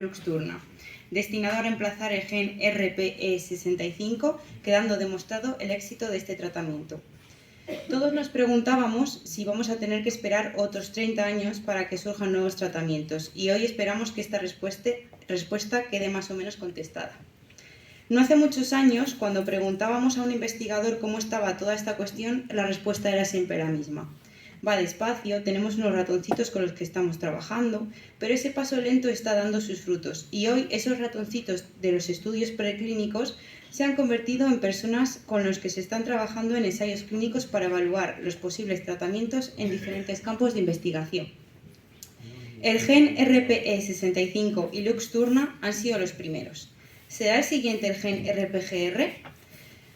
Luxturna, destinado a reemplazar el gen RPE65, quedando demostrado el éxito de este tratamiento. Todos nos preguntábamos si vamos a tener que esperar otros 30 años para que surjan nuevos tratamientos, y hoy esperamos que esta respuesta quede más o menos contestada. No hace muchos años, cuando preguntábamos a un investigador cómo estaba toda esta cuestión, la respuesta era siempre la misma. Va despacio, tenemos unos ratoncitos con los que estamos trabajando, pero ese paso lento está dando sus frutos, y hoy esos ratoncitos de los estudios preclínicos se han convertido en personas con los que se están trabajando en ensayos clínicos para evaluar los posibles tratamientos en diferentes campos de investigación. El gen RPE65 y Luxturna han sido los primeros. ¿Será el siguiente el gen RPGR?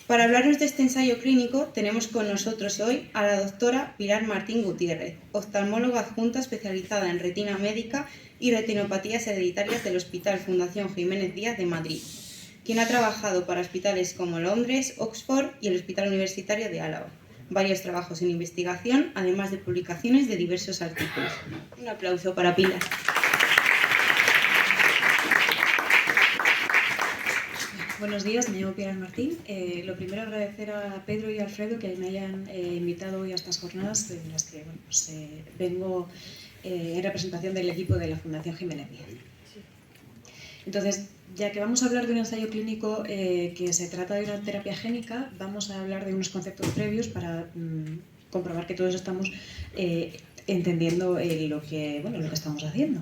Para hablarnos de este ensayo clínico tenemos con nosotros hoy a la doctora Pilar Martín Gutiérrez, oftalmóloga adjunta especializada en retina médica y retinopatías hereditarias del Hospital Fundación Jiménez Díaz de Madrid, quien ha trabajado para hospitales como Londres, Oxford y el Hospital Universitario de Álava. Varios trabajos en investigación, además de publicaciones de diversos artículos. Un aplauso para Pilar. Buenos días, me llamo Pilar Martín. Lo primero, agradecer a Pedro y a Alfredo que me hayan invitado hoy a estas jornadas en las que vengo en representación del equipo de la Fundación Jiménez Díaz. Entonces, ya que vamos a hablar de un ensayo clínico que se trata de una terapia génica, vamos a hablar de unos conceptos previos para comprobar que todos estamos entendiendo lo que estamos haciendo.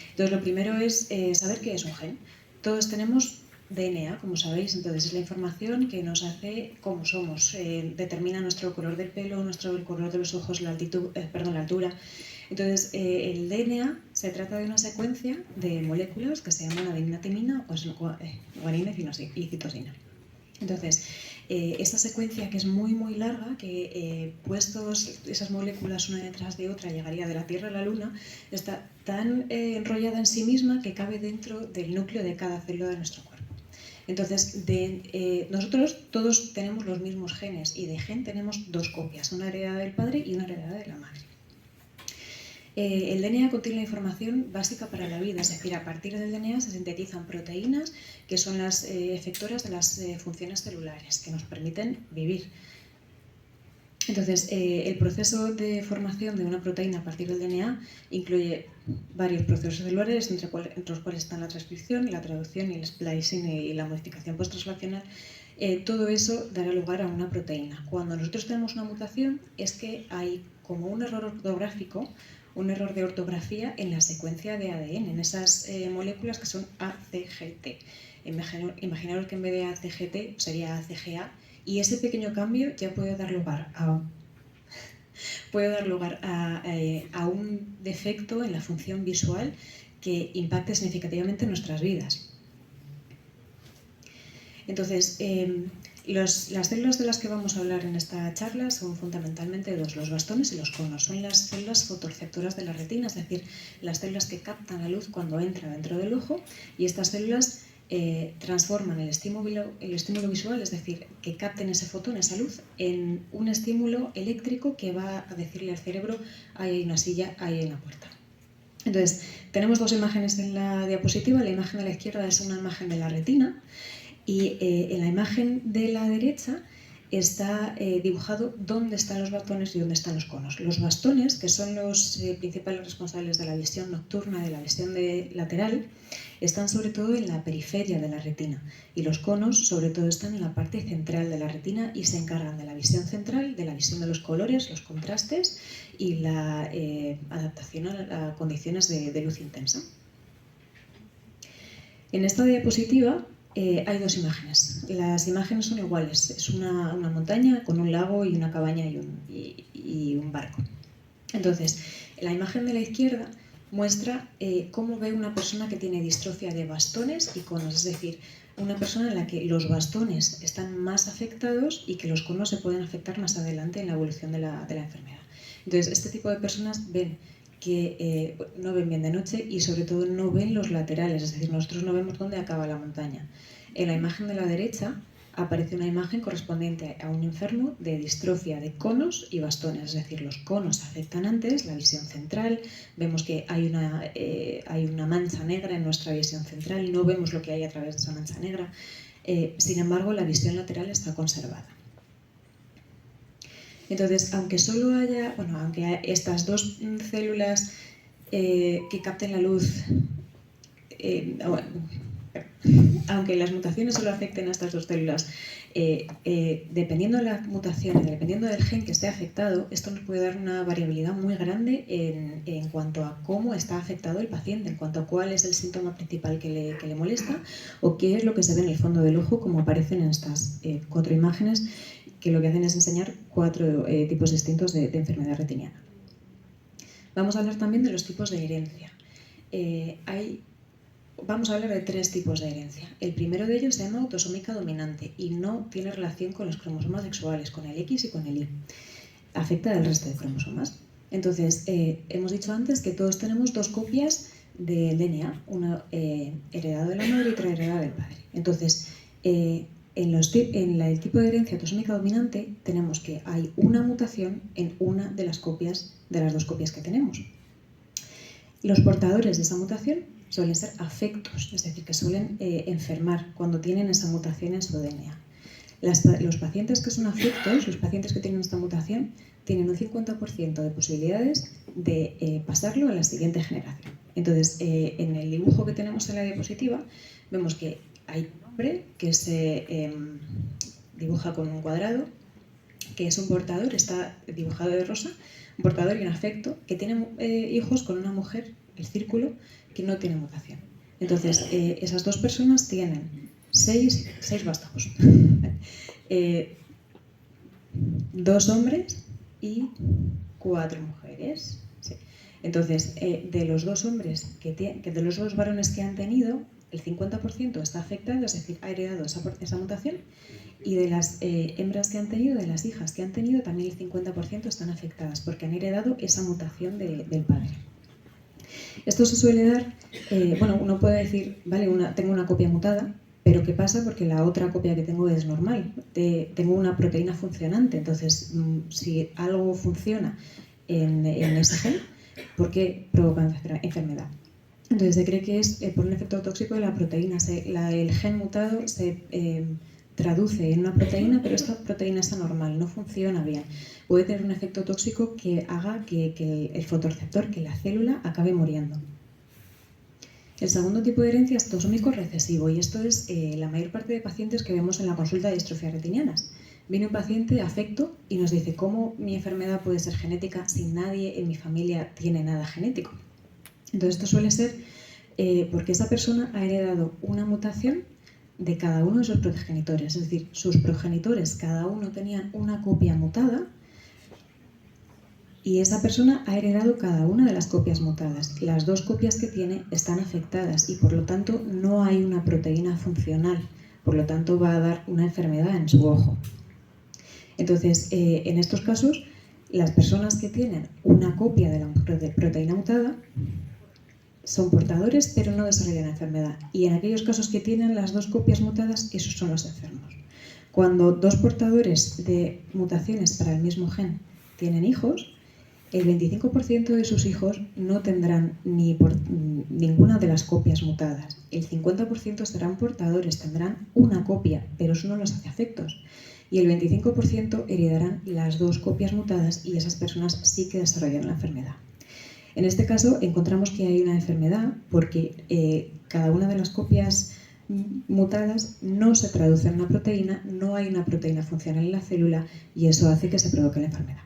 Entonces, lo primero es saber qué es un gen. Todos tenemos DNA, como sabéis, entonces es la información que nos hace cómo somos, determina nuestro color del pelo, el color de los ojos, la altura. Entonces, el DNA se trata de una secuencia de moléculas que se llaman adenina, timina, guanina y citosina. Entonces, esta secuencia, que es muy muy larga, que puestos esas moléculas una detrás de otra llegaría de la Tierra a la Luna, está tan enrollada en sí misma que cabe dentro del núcleo de cada célula de nuestro cuerpo. Entonces, nosotros todos tenemos los mismos genes, y de gen tenemos dos copias, una heredada del padre y una heredada de la madre. El DNA contiene la información básica para la vida, es decir, a partir del DNA se sintetizan proteínas que son las efectoras de las funciones celulares que nos permiten vivir. Entonces, el proceso de formación de una proteína a partir del DNA incluye varios procesos celulares, entre los cuales están la transcripción, la traducción, el splicing y la modificación posttraslacional. Todo eso dará lugar a una proteína. Cuando nosotros tenemos una mutación, es que hay como un error ortográfico, un error de ortografía en la secuencia de ADN, en esas moléculas que son ACGT. Imaginaros que en vez de ACGT sería ACGA, y ese pequeño cambio ya puede dar lugar a un defecto en la función visual que impacte significativamente en nuestras vidas. Entonces, las células de las que vamos a hablar en esta charla son fundamentalmente dos, los bastones y los conos. Son las células fotorreceptoras de la retina, es decir, las células que captan la luz cuando entra dentro del ojo, y estas células transforman el estímulo visual, es decir, que capten ese fotón, esa luz, en un estímulo eléctrico que va a decirle al cerebro: ahí hay una silla, ahí hay una puerta. Entonces, tenemos dos imágenes en la diapositiva. La imagen de la izquierda es una imagen de la retina, y en la imagen de la derecha está dibujado dónde están los bastones y dónde están los conos. Los bastones, que son los principales responsables de la visión nocturna, de la visión lateral, están sobre todo en la periferia de la retina, y los conos sobre todo están en la parte central de la retina y se encargan de la visión central, de la visión de los colores, los contrastes y la adaptación a condiciones de luz intensa. En esta diapositiva hay dos imágenes. Las imágenes son iguales. Es una montaña con un lago y una cabaña y un barco. Entonces, la imagen de la izquierda muestra cómo ve una persona que tiene distrofia de bastones y conos, es decir, una persona en la que los bastones están más afectados y que los conos se pueden afectar más adelante en la evolución de la enfermedad. Entonces, este tipo de personas que no ven bien de noche y sobre todo no ven los laterales, es decir, nosotros no vemos dónde acaba la montaña. En la imagen de la derecha aparece una imagen correspondiente a un enfermo de distrofia de conos y bastones, es decir, los conos afectan antes la visión central, vemos que hay una mancha negra en nuestra visión central, no vemos lo que hay a través de esa mancha negra, sin embargo la visión lateral está conservada. Entonces, aunque solo haya, aunque estas dos células que capten la luz, aunque las mutaciones solo afecten a estas dos células, dependiendo de la mutación y dependiendo del gen que esté afectado, esto nos puede dar una variabilidad muy grande en cuanto a cómo está afectado el paciente, en cuanto a cuál es el síntoma principal que le molesta o qué es lo que se ve en el fondo del ojo, como aparecen en estas 4 imágenes, que lo que hacen es enseñar 4 tipos distintos de enfermedad retiniana. Vamos a hablar también de los tipos de herencia. Vamos a hablar de 3 tipos de herencia. El primero de ellos se llama autosómica dominante y no tiene relación con los cromosomas sexuales, con el X y con el Y. Afecta al resto de cromosomas. Entonces, hemos dicho antes que todos tenemos 2 copias del DNA, una heredada de la madre y otra heredada del padre. Entonces, en el tipo de herencia autosómica dominante tenemos que hay una mutación en una de las 2 copias que tenemos. Los portadores de esa mutación suelen ser afectos, es decir, que suelen enfermar cuando tienen esa mutación en su DNA. Los pacientes que son afectos, los pacientes que tienen esta mutación, tienen un 50% de posibilidades de pasarlo a la siguiente generación. Entonces, en el dibujo que tenemos en la diapositiva, vemos que hay un hombre que se dibuja con un cuadrado, que es un portador, está dibujado de rosa, un portador y un afecto, que tiene hijos con una mujer, el círculo, que no tiene mutación. Entonces, esas 2 personas tienen 6 vástagos. 2 hombres y 4 mujeres. Sí. Entonces, de los 2 hombres, de los 2 varones que han tenido, el 50% está afectado, es decir, ha heredado esa mutación, y de las hembras que han tenido, de las hijas que han tenido, también el 50% están afectadas, porque han heredado esa mutación del padre. Esto se suele dar, uno puede decir, vale, tengo una copia mutada, pero ¿qué pasa? Porque la otra copia que tengo es normal, tengo una proteína funcionante, entonces si algo funciona en ese gen, ¿por qué provoca enfermedad? Entonces se cree que es por un efecto tóxico de la proteína, el gen mutado se traduce en una proteína, pero esta proteína es anormal, no funciona bien. Puede tener un efecto tóxico que haga que el fotorreceptor, que la célula, acabe muriendo. El segundo tipo de herencia es autosómico recesivo y esto es la mayor parte de pacientes que vemos en la consulta de distrofias retinianas. Viene un paciente afecto y nos dice cómo mi enfermedad puede ser genética si nadie en mi familia tiene nada genético. Entonces esto suele ser porque esa persona ha heredado una mutación de cada uno de sus progenitores, es decir, sus progenitores cada uno tenían una copia mutada y esa persona ha heredado cada una de las copias mutadas. Las 2 copias que tiene están afectadas y por lo tanto no hay una proteína funcional, por lo tanto va a dar una enfermedad en su ojo. Entonces, en estos casos, las personas que tienen una copia de la proteína mutada son portadores pero no desarrollan la enfermedad, y en aquellos casos que tienen las 2 copias mutadas, esos son los enfermos. Cuando 2 portadores de mutaciones para el mismo gen tienen hijos, el 25% de sus hijos no tendrán ninguna de las copias mutadas. El 50% serán portadores, tendrán una copia, pero eso no los hace afectos. Y el 25% heredarán las 2 copias mutadas y esas personas sí que desarrollan la enfermedad. En este caso encontramos que hay una enfermedad porque cada una de las copias mutadas no se traduce en una proteína, no hay una proteína funcional en la célula y eso hace que se provoque la enfermedad.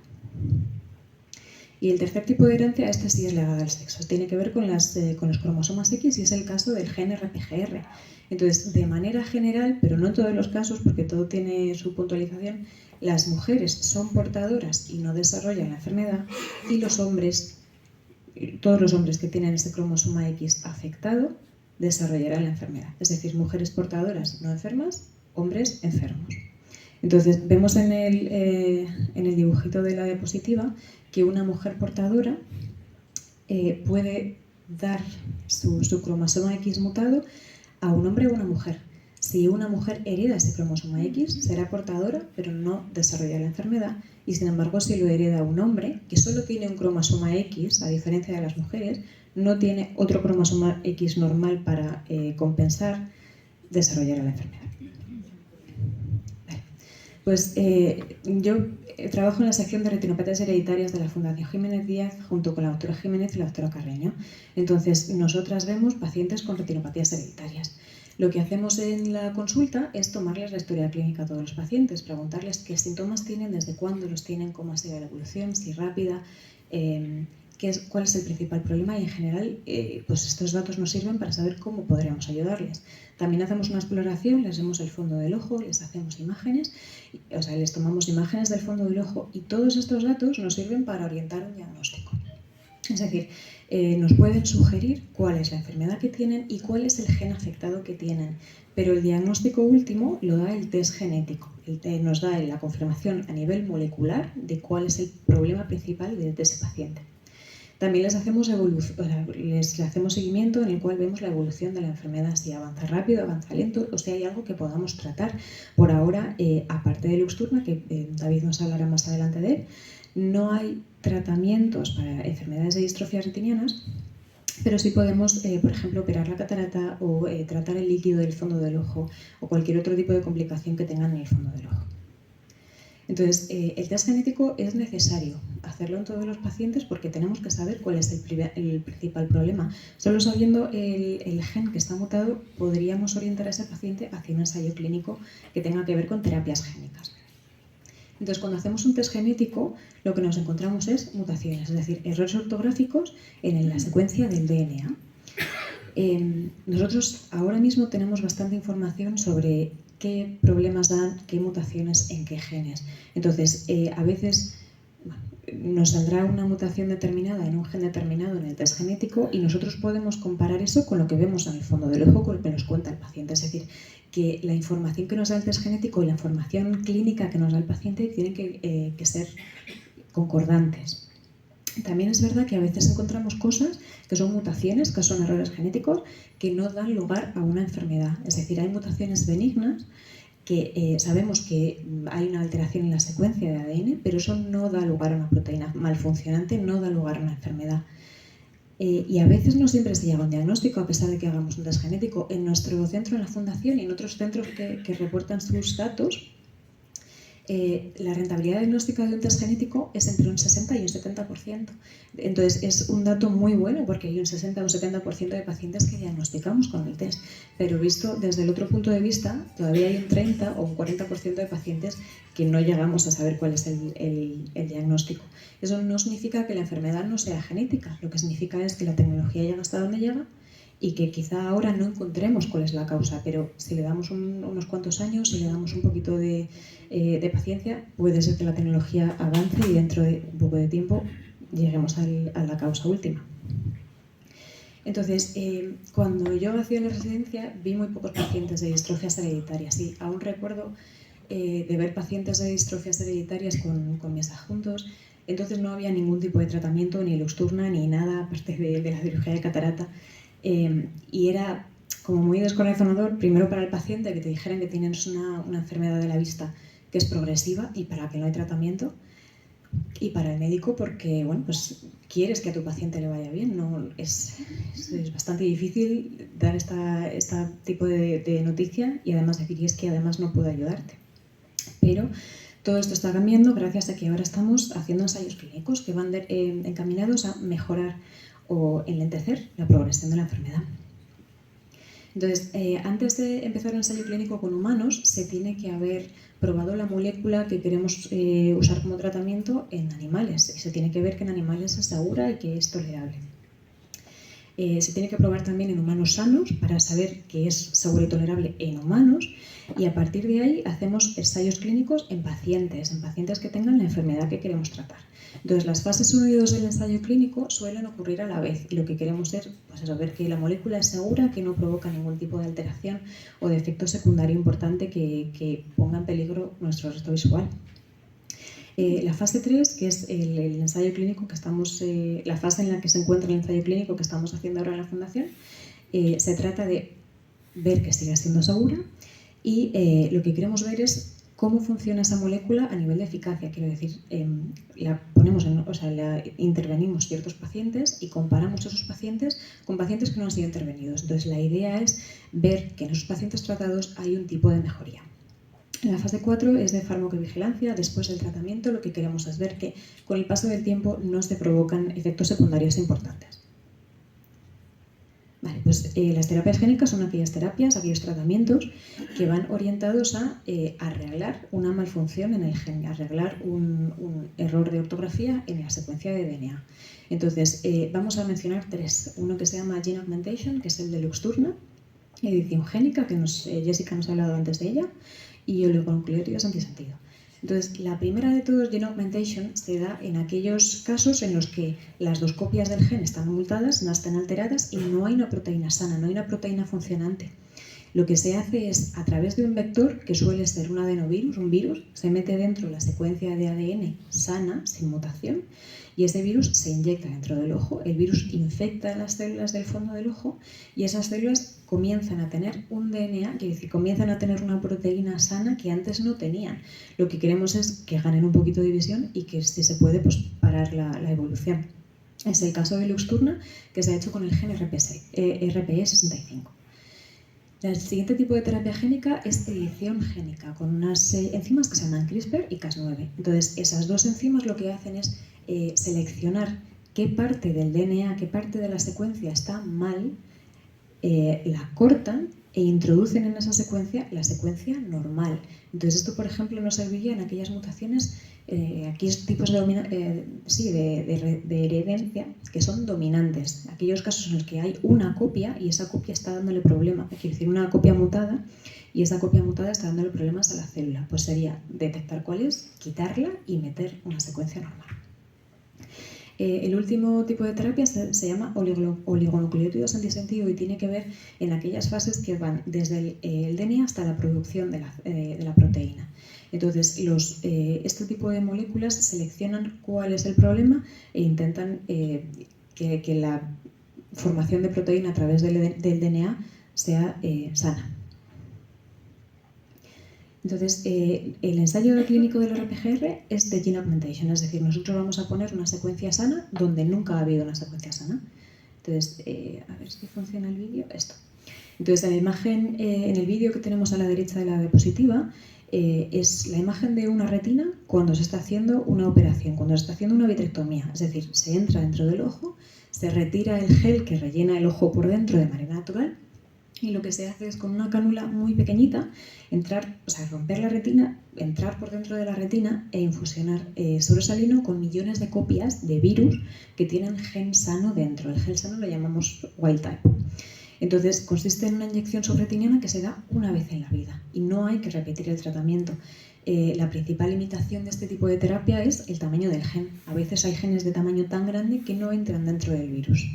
Y el tercer tipo de herencia, este sí es legado al sexo, tiene que ver con los cromosomas X y es el caso del gen RPGR. Entonces, de manera general, pero no en todos los casos porque todo tiene su puntualización, las mujeres son portadoras y no desarrollan la enfermedad y los hombres, todos los hombres que tienen este cromosoma X afectado desarrollarán la enfermedad. Es decir, mujeres portadoras no enfermas, hombres enfermos. Entonces, vemos en el dibujito de la diapositiva que una mujer portadora puede dar su cromosoma X mutado a un hombre o una mujer. Si una mujer hereda ese cromosoma X, será portadora, pero no desarrolla la enfermedad. Y sin embargo, si lo hereda un hombre, que solo tiene un cromosoma X, a diferencia de las mujeres, no tiene otro cromosoma X normal para compensar, desarrollará la enfermedad. Vale. Pues yo trabajo en la sección de retinopatías hereditarias de la Fundación Jiménez Díaz junto con la doctora Jiménez y la doctora Carreño. Entonces, nosotras vemos pacientes con retinopatías hereditarias. Lo que hacemos en la consulta es tomarles la historia clínica a todos los pacientes, preguntarles qué síntomas tienen, desde cuándo los tienen, cómo ha sido la evolución, si rápida, cuál es el principal problema y en general pues estos datos nos sirven para saber cómo podríamos ayudarles. También hacemos una exploración, les vemos el fondo del ojo, les hacemos imágenes, o sea, les tomamos imágenes del fondo del ojo y todos estos datos nos sirven para orientar un diagnóstico. Es decir, nos pueden sugerir cuál es la enfermedad que tienen y cuál es el gen afectado que tienen. Pero el diagnóstico último lo da el test genético. Nos da la confirmación a nivel molecular de cuál es el problema principal de ese paciente. También les hacemos seguimiento en el cual vemos la evolución de la enfermedad, si avanza rápido, avanza lento o si hay algo que podamos tratar. Por ahora, aparte de Luxturna, que David nos hablará más adelante de él, no hay tratamientos para enfermedades de distrofias retinianas, pero sí podemos, por ejemplo, operar la catarata o tratar el líquido del fondo del ojo o cualquier otro tipo de complicación que tengan en el fondo del ojo. Entonces, el test genético es necesario hacerlo en todos los pacientes porque tenemos que saber cuál es el principal problema. Solo sabiendo el gen que está mutado, podríamos orientar a ese paciente hacia un ensayo clínico que tenga que ver con terapias génicas. Entonces, cuando hacemos un test genético, lo que nos encontramos es mutaciones, es decir, errores ortográficos en la secuencia del DNA. Nosotros ahora mismo tenemos bastante información sobre qué problemas dan, qué mutaciones en qué genes. Entonces, a veces nos saldrá una mutación determinada en un gen determinado en el test genético y nosotros podemos comparar eso con lo que vemos en el fondo del ojo, con lo que nos cuenta el paciente. Es decir, que la información que nos da el test genético y la información clínica que nos da el paciente tienen que ser concordantes. También es verdad que a veces encontramos cosas que son mutaciones, que son errores genéticos, que no dan lugar a una enfermedad. Es decir, hay mutaciones benignas que sabemos que hay una alteración en la secuencia de ADN, pero eso no da lugar a una proteína malfuncionante, no da lugar a una enfermedad. Y a veces no siempre se llega a un diagnóstico, a pesar de que hagamos un test genético. En nuestro centro, en la Fundación y en otros centros que reportan sus datos, la rentabilidad diagnóstica de un test genético es entre un 60 y un 70%. Entonces es un dato muy bueno porque hay un 60 o un 70% de pacientes que diagnosticamos con el test. Pero visto desde el otro punto de vista, todavía hay un 30 o un 40% de pacientes que no llegamos a saber cuál es el diagnóstico. Eso no significa que la enfermedad no sea genética, lo que significa es que la tecnología llega hasta donde llega y que quizá ahora no encontremos cuál es la causa, pero si le damos unos cuantos años, si le damos un poquito de paciencia, puede ser que la tecnología avance y dentro de un poco de tiempo lleguemos a la causa última. Entonces, cuando yo hacía la residencia, vi muy pocos pacientes de distrofias hereditarias y aún recuerdo de ver pacientes de distrofias hereditarias con mis adjuntos. Entonces no había ningún tipo de tratamiento, ni Luxturna, ni nada aparte de la cirugía de catarata. Y era como muy descorazonador, primero para el paciente, que te dijeran que tienes una enfermedad de la vista que es progresiva y para que no hay tratamiento, y para el médico porque, bueno, pues quieres que a tu paciente le vaya bien. No, es bastante difícil dar este tipo de noticia y además decir, y es que además no puedo ayudarte. Pero todo esto está cambiando gracias a que ahora estamos haciendo ensayos clínicos que van encaminados a mejorar o enlentecer la progresión de la enfermedad. Entonces, antes de empezar el ensayo clínico con humanos, se tiene que haber probado la molécula que queremos usar como tratamiento en animales. Y se tiene que ver que en animales es segura y que es tolerable. Se tiene que probar también en humanos sanos para saber que es seguro y tolerable en humanos. Y a partir de ahí hacemos ensayos clínicos en pacientes que tengan la enfermedad que queremos tratar. Entonces, las fases 1 y 2 del ensayo clínico suelen ocurrir a la vez y lo que queremos es ver que la molécula es segura, que no provoca ningún tipo de alteración o de efecto secundario importante que ponga en peligro nuestro resto visual. La fase 3, que es el ensayo clínico que estamos, la fase en la que se encuentra el ensayo clínico que estamos haciendo ahora en la Fundación, se trata de ver que siga siendo segura y lo que queremos ver es cómo funciona esa molécula a nivel de eficacia. Quiero decir, la intervenimos ciertos pacientes y comparamos esos pacientes con pacientes que no han sido intervenidos. Entonces, la idea es ver que en esos pacientes tratados hay un tipo de mejoría. La fase 4 es de farmacovigilancia. Después del tratamiento, lo que queremos es ver que con el paso del tiempo no se provocan efectos secundarios importantes. Vale, pues las terapias génicas son aquellas terapias, aquellos tratamientos que van orientados a arreglar una malfunción en el gen, arreglar un error de ortografía en la secuencia de DNA. Entonces, vamos a mencionar 3. Uno que se llama Gene Augmentation, que es el de Luxturna, edición génica, que Jessica nos ha hablado antes de ella, y oligonucleótidos antisentido. Entonces, la primera de todos, Gene Augmentation, se da en aquellos casos en los que las 2 copias del gen están mutadas, no están alteradas y no hay una proteína sana, no hay una proteína funcionante. Lo que se hace es, a través de un vector, que suele ser un adenovirus, un virus, se mete dentro la secuencia de ADN sana, sin mutación, y ese virus se inyecta dentro del ojo. El virus infecta las células del fondo del ojo y esas células comienzan a tener un DNA, quiere decir, comienzan a tener una proteína sana que antes no tenían. Lo que queremos es que ganen un poquito de visión y que, si se puede, pues parar la evolución. Es el caso de Luxturna, que se ha hecho con el gen RPE65. El siguiente tipo de terapia génica es edición génica, con unas enzimas que se llaman CRISPR y Cas9. Entonces, esas 2 enzimas lo que hacen es seleccionar qué parte del DNA, qué parte de la secuencia está mal, la cortan e introducen en esa secuencia la secuencia normal. Entonces, esto, por ejemplo, nos serviría en aquellas mutaciones, aquellos tipos de herencia que son dominantes, aquellos casos en los que hay una copia y esa copia está dándole problemas, quiere decir, una copia mutada y esa copia mutada está dándole problemas a la célula. Pues sería detectar cuál es, quitarla y meter una secuencia normal. El último tipo de terapia se llama oligonucleótidos antisentido y tiene que ver en aquellas fases que van desde el DNA hasta la producción de la proteína. Entonces, este tipo de moléculas seleccionan cuál es el problema e intentan que la formación de proteína a través del DNA sea sana. Entonces, el ensayo clínico del RPGR es de Gene Augmentation, es decir, nosotros vamos a poner una secuencia sana donde nunca ha habido una secuencia sana. Entonces, a ver si funciona el vídeo, esto. Entonces, en la imagen, en el vídeo que tenemos a la derecha de la diapositiva, es la imagen de una retina cuando se está haciendo una operación, cuando se está haciendo una vitrectomía. Es decir, se entra dentro del ojo, se retira el gel que rellena el ojo por dentro de manera natural, y lo que se hace es, con una cánula muy pequeñita, romper la retina, entrar por dentro de la retina e infusionar suero salino con millones de copias de virus que tienen gen sano dentro. El gen sano lo llamamos wild type. Entonces, consiste en una inyección subretiniana que se da una vez en la vida y no hay que repetir el tratamiento. La principal limitación de este tipo de terapia es el tamaño del gen. A veces hay genes de tamaño tan grande que no entran dentro del virus.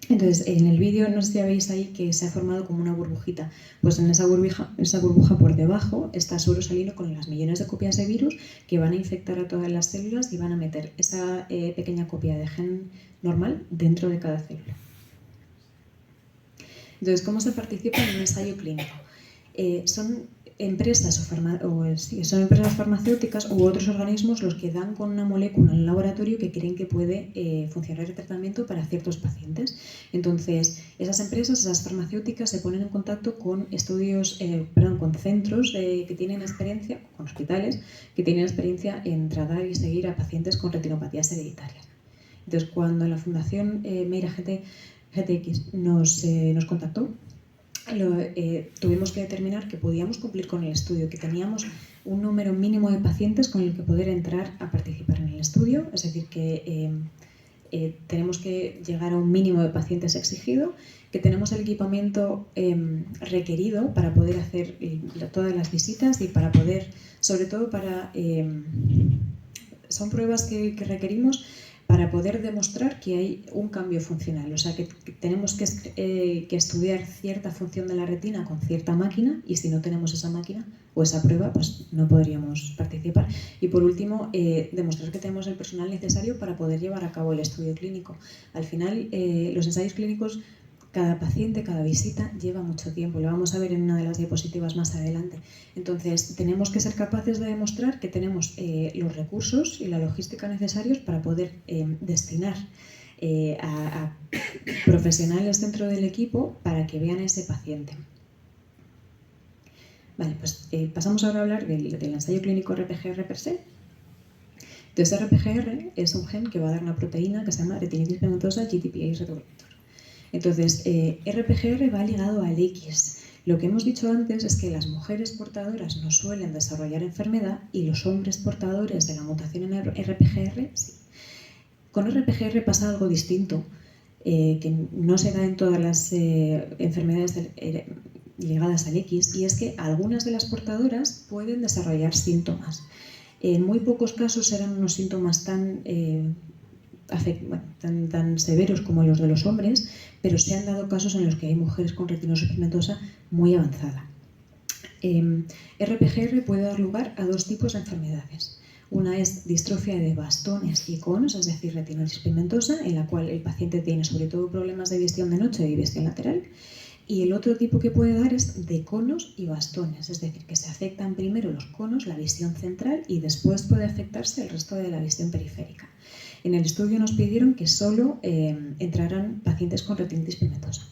Entonces, en el vídeo no sé si veis ahí que se ha formado como una burbujita. Pues en esa burbuja por debajo está suero salino con las millones de copias de virus que van a infectar a todas las células y van a meter esa pequeña copia de gen normal dentro de cada célula. Entonces, ¿cómo se participa en un ensayo clínico? Son empresas son empresas farmacéuticas u otros organismos los que dan con una molécula en el laboratorio que creen que puede funcionar el tratamiento para ciertos pacientes. Entonces, esas empresas, esas farmacéuticas, se ponen en contacto con con centros que tienen experiencia, con hospitales que tienen experiencia en tratar y seguir a pacientes con retinopatías hereditarias. Entonces, cuando la Fundación Meira GTX nos contactó, tuvimos que determinar que podíamos cumplir con el estudio, que teníamos un número mínimo de pacientes con el que poder entrar a participar en el estudio, es decir, que tenemos que llegar a un mínimo de pacientes exigido, que tenemos el equipamiento requerido para poder hacer todas las visitas y para poder, sobre todo son pruebas que requerimos para poder demostrar que hay un cambio funcional, o sea que tenemos que estudiar cierta función de la retina con cierta máquina, y si no tenemos esa máquina o esa prueba, pues no podríamos participar. Y por último, demostrar que tenemos el personal necesario para poder llevar a cabo el estudio clínico. Al final, los ensayos clínicos Cada paciente, cada visita lleva mucho tiempo, lo vamos a ver en una de las diapositivas más adelante. Entonces, tenemos que ser capaces de demostrar que tenemos los recursos y la logística necesarios para poder destinar a profesionales dentro del equipo para que vean a ese paciente. Vale, pues pasamos ahora a hablar del ensayo clínico RPGR per se. Entonces, RPGR es un gen que va a dar una proteína que se llama retinitis pigmentosa GTPase retroreceptor. Entonces, RPGR va ligado al X. Lo que hemos dicho antes es que las mujeres portadoras no suelen desarrollar enfermedad y los hombres portadores de la mutación en RPGR sí. Con RPGR pasa algo distinto, que no se da en todas las enfermedades ligadas al X, y es que algunas de las portadoras pueden desarrollar síntomas. En muy pocos casos serán unos síntomas tan severos como los de los hombres, pero se han dado casos en los que hay mujeres con retinosis pigmentosa muy avanzada. RPGR puede dar lugar a dos tipos de enfermedades. Una es distrofia de bastones y conos, es decir, retinosis pigmentosa, en la cual el paciente tiene sobre todo problemas de visión de noche y visión lateral. Y el otro tipo que puede dar es de conos y bastones, es decir, que se afectan primero los conos, la visión central, y después puede afectarse el resto de la visión periférica. En el estudio nos pidieron que solo entraran pacientes con retinitis pigmentosa.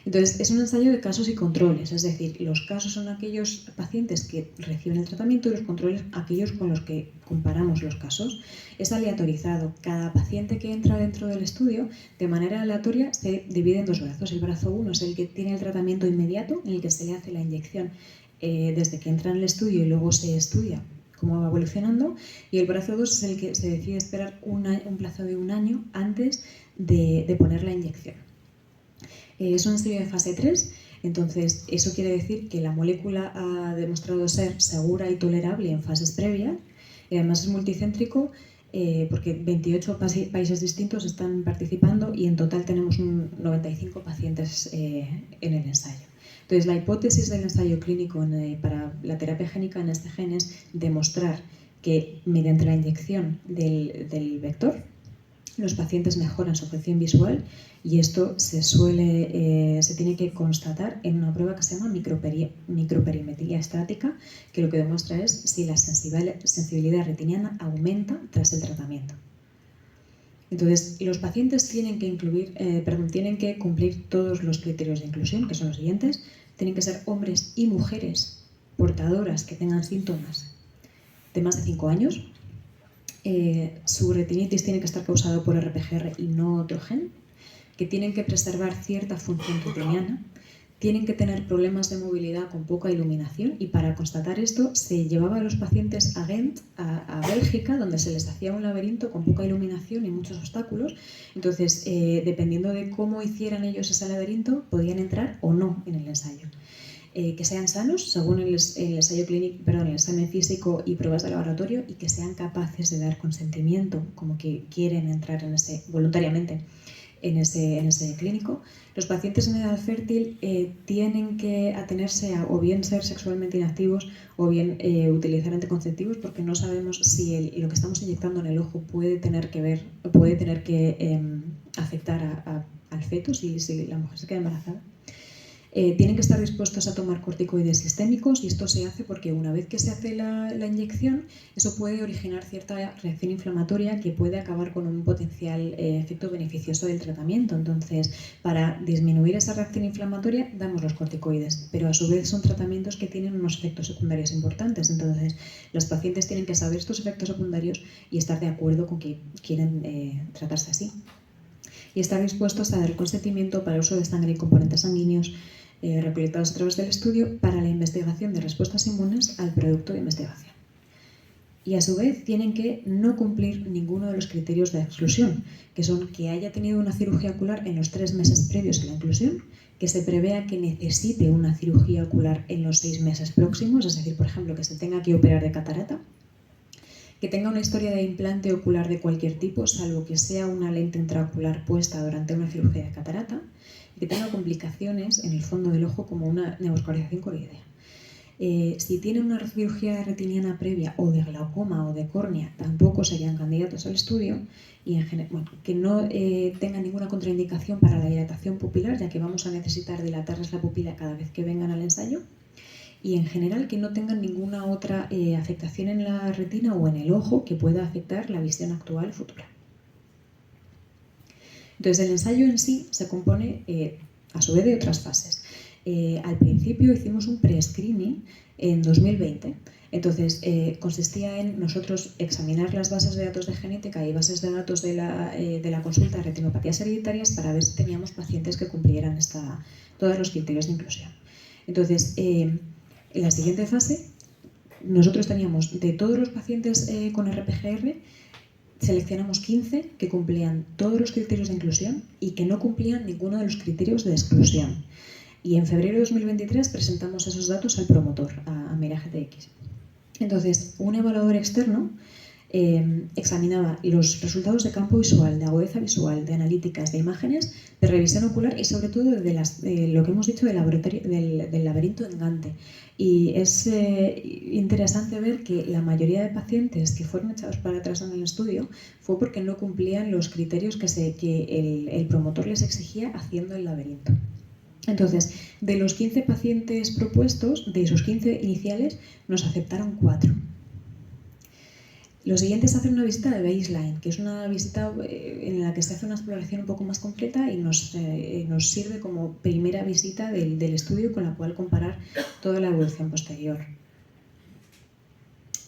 Entonces, es un ensayo de casos y controles, es decir, los casos son aquellos pacientes que reciben el tratamiento y los controles aquellos con los que comparamos los casos. Es aleatorizado. Cada paciente que entra dentro del estudio, de manera aleatoria, se divide en dos brazos. El brazo 1 es el que tiene el tratamiento inmediato, en el que se le hace la inyección desde que entra en el estudio y luego se estudia cómo va evolucionando, y el brazo 2 es el que se decide esperar un plazo de 1 año antes de poner la inyección. Es un ensayo de fase 3, entonces eso quiere decir que la molécula ha demostrado ser segura y tolerable en fases previas, y además es multicéntrico porque 28 países distintos están participando y en total tenemos 95 pacientes en el ensayo. Entonces, la hipótesis del ensayo clínico para la terapia génica en este gen es demostrar que mediante la inyección del vector los pacientes mejoran su función visual, y esto se tiene que constatar en una prueba que se llama microperimetría estática, que lo que demuestra es si la sensibilidad retiniana aumenta tras el tratamiento. Entonces, los pacientes tienen que cumplir todos los criterios de inclusión, que son los siguientes. Tienen que ser hombres y mujeres portadoras que tengan síntomas de más de 5 años. Su retinitis tiene que estar causado por RPGR y no otro gen, que tienen que preservar cierta función retiniana, tienen que tener problemas de movilidad con poca iluminación, y para constatar esto se llevaba a los pacientes a Ghent, a Bélgica, donde se les hacía un laberinto con poca iluminación y muchos obstáculos. Entonces, dependiendo de cómo hicieran ellos ese laberinto, podían entrar o no en el ensayo. Que sean sanos según el ensayo clínico, el examen físico y pruebas de laboratorio, y que sean capaces de dar consentimiento, como que quieren entrar voluntariamente en ese clínico. Los pacientes en edad fértil tienen que atenerse a o bien ser sexualmente inactivos o bien utilizar anticonceptivos, porque no sabemos si lo que estamos inyectando en el ojo puede tener que afectar al feto si la mujer se queda embarazada. Tienen que estar dispuestos a tomar corticoides sistémicos, y esto se hace porque una vez que se hace la inyección, eso puede originar cierta reacción inflamatoria que puede acabar con un potencial efecto beneficioso del tratamiento. Entonces, para disminuir esa reacción inflamatoria damos los corticoides, pero a su vez son tratamientos que tienen unos efectos secundarios importantes. Entonces, los pacientes tienen que saber estos efectos secundarios y estar de acuerdo con que quieren tratarse así. Y estar dispuestos a dar el consentimiento para el uso de sangre y componentes sanguíneos recolectados a través del estudio para la investigación de respuestas inmunes al producto de investigación. Y a su vez tienen que no cumplir ninguno de los criterios de exclusión, que son que haya tenido una cirugía ocular en los 3 meses previos a la inclusión, que se prevea que necesite una cirugía ocular en los 6 meses próximos, es decir, por ejemplo, que se tenga que operar de catarata, que tenga una historia de implante ocular de cualquier tipo, salvo que sea una lente intraocular puesta durante una cirugía de catarata, y que tenga complicaciones en el fondo del ojo como una neovascularización coroidea. Si tienen una cirugía retiniana previa o de glaucoma o de córnea, tampoco serían candidatos al estudio. Y que no tengan ninguna contraindicación para la dilatación pupilar, ya que vamos a necesitar dilatarles la pupila cada vez que vengan al ensayo. Y en general que no tengan ninguna otra afectación en la retina o en el ojo que pueda afectar la visión actual o futura. Entonces el ensayo en sí se compone a su vez de otras fases. Al principio hicimos un pre-screening en 2020. Entonces consistía en nosotros examinar las bases de datos de genética y bases de datos de la consulta de retinopatías hereditarias para ver si teníamos pacientes que cumplieran todos los criterios de inclusión. Entonces, en la siguiente fase, nosotros teníamos de todos los pacientes con RPGR, seleccionamos 15 que cumplían todos los criterios de inclusión y que no cumplían ninguno de los criterios de exclusión. Y en febrero de 2023 presentamos esos datos al promotor, a MiraGTX. Entonces, un evaluador externo examinaba los resultados de campo visual, de agudeza visual, de analíticas, de imágenes, de revisión ocular y sobre todo de lo que hemos dicho del laberinto Engante. Y es interesante ver que la mayoría de pacientes que fueron echados para atrás en el estudio fue porque no cumplían los criterios que el promotor les exigía haciendo el laberinto. Entonces, de los 15 pacientes propuestos, de esos 15 iniciales, nos aceptaron 4. Lo siguiente es hacer una visita de baseline, que es una visita en la que se hace una exploración un poco más completa y nos sirve como primera visita del estudio con la cual comparar toda la evolución posterior.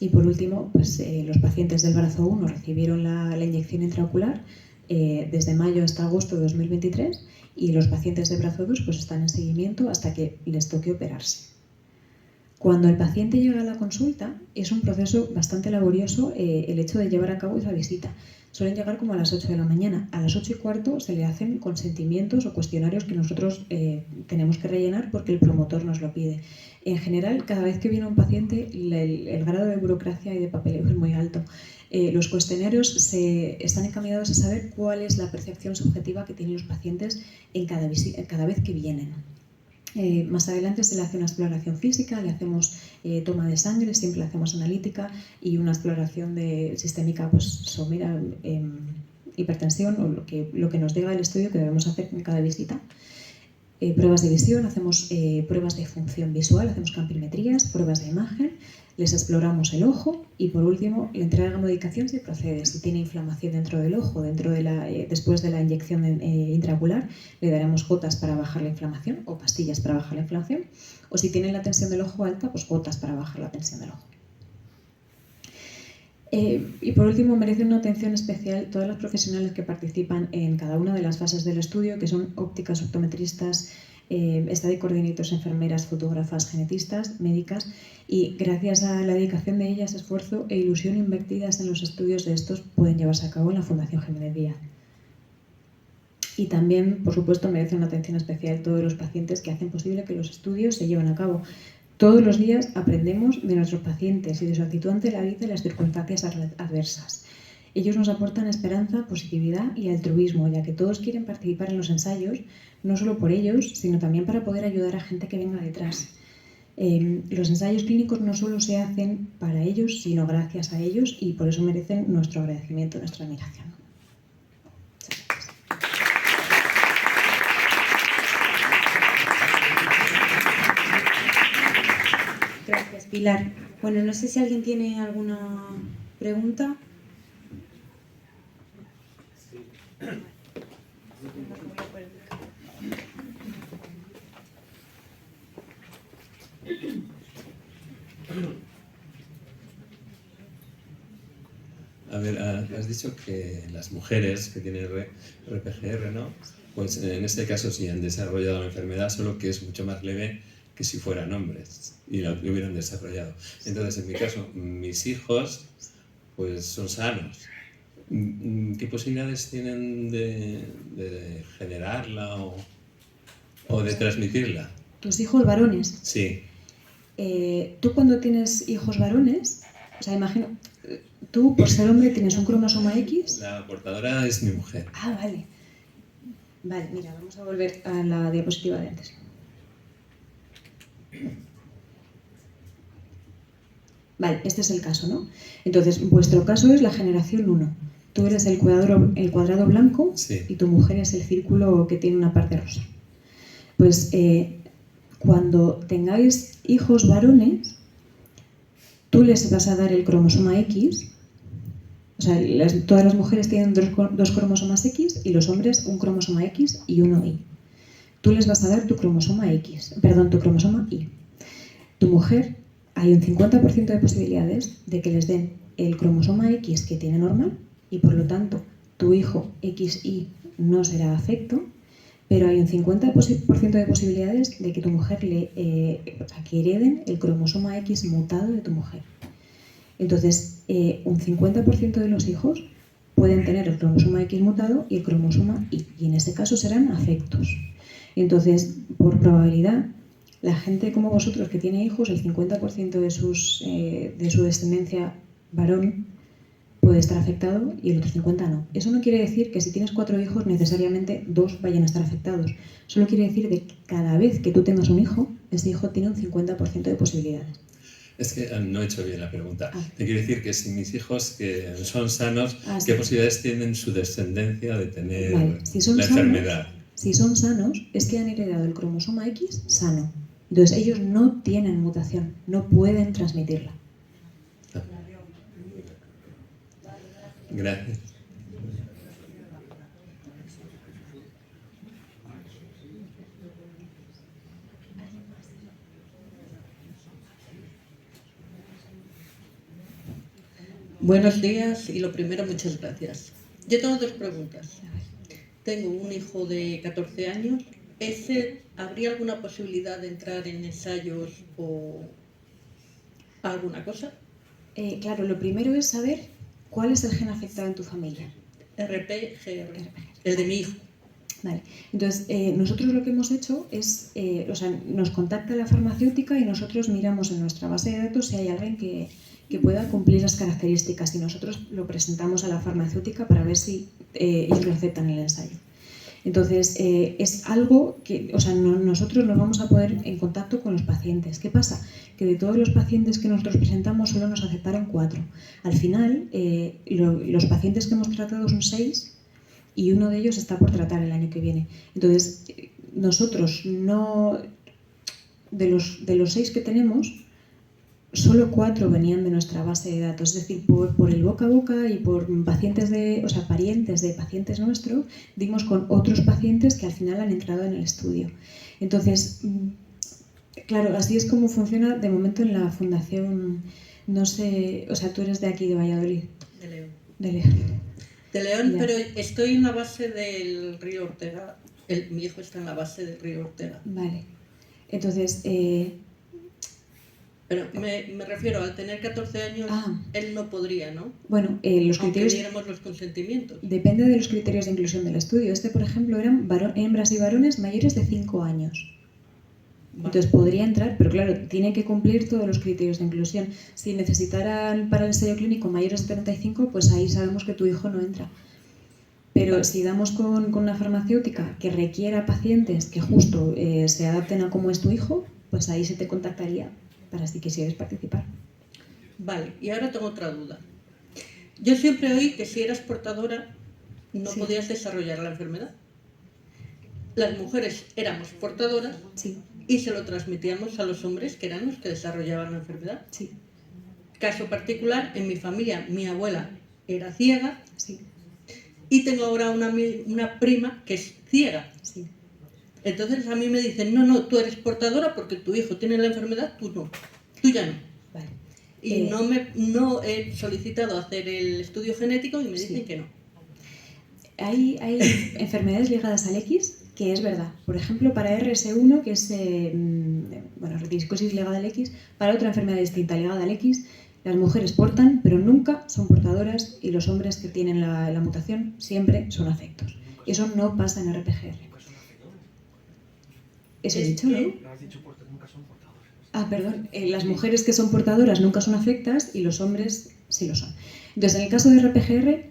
Y por último, pues, los pacientes del brazo 1 recibieron la inyección intraocular desde mayo hasta agosto de 2023 y los pacientes de brazo 2 pues, están en seguimiento hasta que les toque operarse. Cuando el paciente llega a la consulta, es un proceso bastante laborioso el hecho de llevar a cabo esa visita. Suelen llegar como a las 8 de la mañana. A las 8:15 se le hacen consentimientos o cuestionarios que nosotros tenemos que rellenar porque el promotor nos lo pide. En general, cada vez que viene un paciente, el grado de burocracia y de papeleo es muy alto. Los cuestionarios están encaminados a saber cuál es la percepción subjetiva que tienen los pacientes en cada vez que vienen. Más adelante se le hace una exploración física, le hacemos toma de sangre, siempre le hacemos analítica y una exploración sistémica pues, somera, hipertensión o lo que nos diga el estudio que debemos hacer en cada visita. Pruebas de visión, hacemos pruebas de función visual, hacemos campimetrías, pruebas de imagen, les exploramos el ojo y por último le entregamos medicación si procede. Si tiene inflamación dentro del ojo, después de la inyección intraocular, le daremos gotas para bajar la inflamación o pastillas para bajar la inflamación. O si tiene la tensión del ojo alta, pues gotas para bajar la tensión del ojo. Y por último, merecen una atención especial todas las profesionales que participan en cada una de las fases del estudio, que son ópticas, optometristas, study coordinators, enfermeras, fotógrafas, genetistas, médicas, y gracias a la dedicación de ellas, esfuerzo e ilusión invertidas en los estudios de estos pueden llevarse a cabo en la Fundación Jiménez Díaz. Y también, por supuesto, merecen una atención especial todos los pacientes que hacen posible que los estudios se lleven a cabo. Todos los días aprendemos de nuestros pacientes y de su actitud ante la vida y las circunstancias adversas. Ellos nos aportan esperanza, positividad y altruismo, ya que todos quieren participar en los ensayos, no solo por ellos, sino también para poder ayudar a gente que venga detrás. Los ensayos clínicos no solo se hacen para ellos, sino gracias a ellos y por eso merecen nuestro agradecimiento, nuestra admiración. Gracias, Pilar. Bueno, no sé si alguien tiene alguna pregunta. A ver, has dicho que las mujeres que tienen RPGR, ¿no? Pues en este caso sí han desarrollado la enfermedad, solo que es mucho más leve que si fueran hombres y lo hubieran desarrollado. Entonces, en mi caso, mis hijos pues son sanos. ¿Qué posibilidades tienen de generarla o de transmitirla? ¿Tus hijos varones? Sí. Tú cuando tienes hijos varones, o sea, imagino, tú por ser hombre tienes un cromosoma X. La portadora es mi mujer. Ah, vale. Vale, mira, vamos a volver a la diapositiva de antes. Vale, este es el caso, ¿no? Entonces, vuestro caso es la generación 1. Tú eres el cuadrado blanco Sí. y tu mujer es el círculo que tiene una parte rosa. Pues cuando tengáis hijos varones, tú les vas a dar el cromosoma X. O sea, todas las mujeres tienen dos cromosomas X y los hombres un cromosoma X y uno Y. Tú les vas a dar tu cromosoma tu cromosoma Y. Tu mujer, hay un 50% de posibilidades de que les den el cromosoma X que tiene normal y por lo tanto tu hijo XY no será afecto, pero hay un 50% de posibilidades de que tu mujer que hereden el cromosoma X mutado de tu mujer. Entonces, un 50% de los hijos pueden tener el cromosoma X mutado y el cromosoma Y, y en ese caso serán afectos. Entonces, por probabilidad, la gente como vosotros que tiene hijos, el 50% de su descendencia varón puede estar afectado y el otro 50% no. Eso no quiere decir que si tienes 4 hijos necesariamente 2 vayan a estar afectados. Solo quiere decir que cada vez que tú tengas un hijo, ese hijo tiene un 50% de posibilidades. Es que no he hecho bien la pregunta. Ah. Te quiero decir que si mis hijos que son sanos, Sí. ¿qué posibilidades tienen su descendencia de tener Si son la enfermedad? Si son sanos, es que han heredado el cromosoma X sano. Entonces ellos no tienen mutación, no pueden transmitirla. Gracias. Buenos días y lo primero, muchas gracias. Yo tengo 2 preguntas. Tengo un hijo de 14 años. ¿Habría alguna posibilidad de entrar en ensayos o alguna cosa? Claro, lo primero es saber cuál es el gen afectado en tu familia. RPGR, el de mi hijo. Vale. Entonces, nosotros lo que hemos hecho es, nos contacta la farmacéutica y nosotros miramos en nuestra base de datos si hay alguien que pueda cumplir las características y nosotros lo presentamos a la farmacéutica para ver si ellos lo aceptan en el ensayo. Entonces, es algo que, nosotros nos vamos a poner en contacto con los pacientes. ¿Qué pasa? Que de todos los pacientes que nosotros presentamos solo nos aceptaron 4. Al final, los pacientes que hemos tratado son 6 y uno de ellos está por tratar el año que viene. Entonces, nosotros no... De los 6 que tenemos, solo 4 venían de nuestra base de datos, es decir, por el boca a boca y por parientes de pacientes nuestros, dimos con otros pacientes que al final han entrado en el estudio. Entonces, claro, así es como funciona de momento en la fundación, no sé, tú eres de aquí, de Valladolid. De León. De León. De León, Ya. pero estoy en la base del río Ortega. Mi hijo está en la base del río Ortega. Vale. Entonces, Pero me refiero, al tener 14 años, él no podría, ¿no? Bueno, los Aunque criterios... diéramos los consentimientos. Depende de los criterios de inclusión del estudio. Por ejemplo, eran hembras y varones mayores de 5 años. Vale. Entonces podría entrar, pero claro, tiene que cumplir todos los criterios de inclusión. Si necesitaran para el ensayo clínico mayores de 35, pues ahí sabemos que tu hijo no entra. Pero si damos con una farmacéutica que requiera pacientes que justo se adapten a cómo es tu hijo, pues ahí se te contactaría para si quisieras participar. Vale, y ahora tengo otra duda. Yo siempre oí que si eras portadora no Sí. podías desarrollar la enfermedad. Las mujeres éramos portadoras Sí, y se lo transmitíamos a los hombres que eran los que desarrollaban la enfermedad. sí, Caso particular, en mi familia, mi abuela era ciega sí, y tengo ahora una prima que es ciega. sí. Entonces a mí me dicen, no, tú eres portadora porque tu hijo tiene la enfermedad, tú no, tú ya no. Vale. Y no he solicitado hacer el estudio genético y me dicen Sí. que no. Hay enfermedades ligadas al X que es verdad. Por ejemplo, para RS1, que es reticosis ligada al X, para otra enfermedad distinta ligada al X, las mujeres portan, pero nunca son portadoras y los hombres que tienen la mutación siempre son afectos. Eso no pasa en RPGR. Eso he dicho, ¿no? No has dicho nunca son portadores. Perdón. Las mujeres que son portadoras nunca son afectas y los hombres sí lo son. Entonces, en el caso de RPGR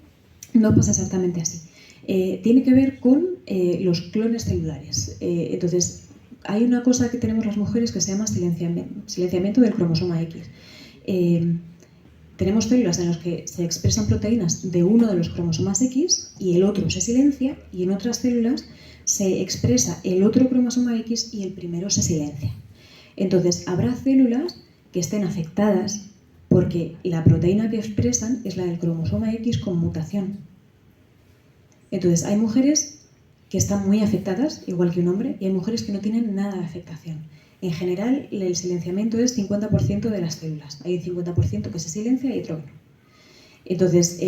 no pasa exactamente así. Tiene que ver con los clones celulares. Entonces, hay una cosa que tenemos las mujeres que se llama silenciamiento del cromosoma X. tenemos células en las que se expresan proteínas de uno de los cromosomas X y el otro se silencia, y en otras células se expresa el otro cromosoma X y el primero se silencia. Entonces, habrá células que estén afectadas porque la proteína que expresan es la del cromosoma X con mutación. Entonces, hay mujeres que están muy afectadas, igual que un hombre, y hay mujeres que no tienen nada de afectación. En general, el silenciamiento es 50% de las células. Hay un 50% que se silencia y otro que no. Entonces,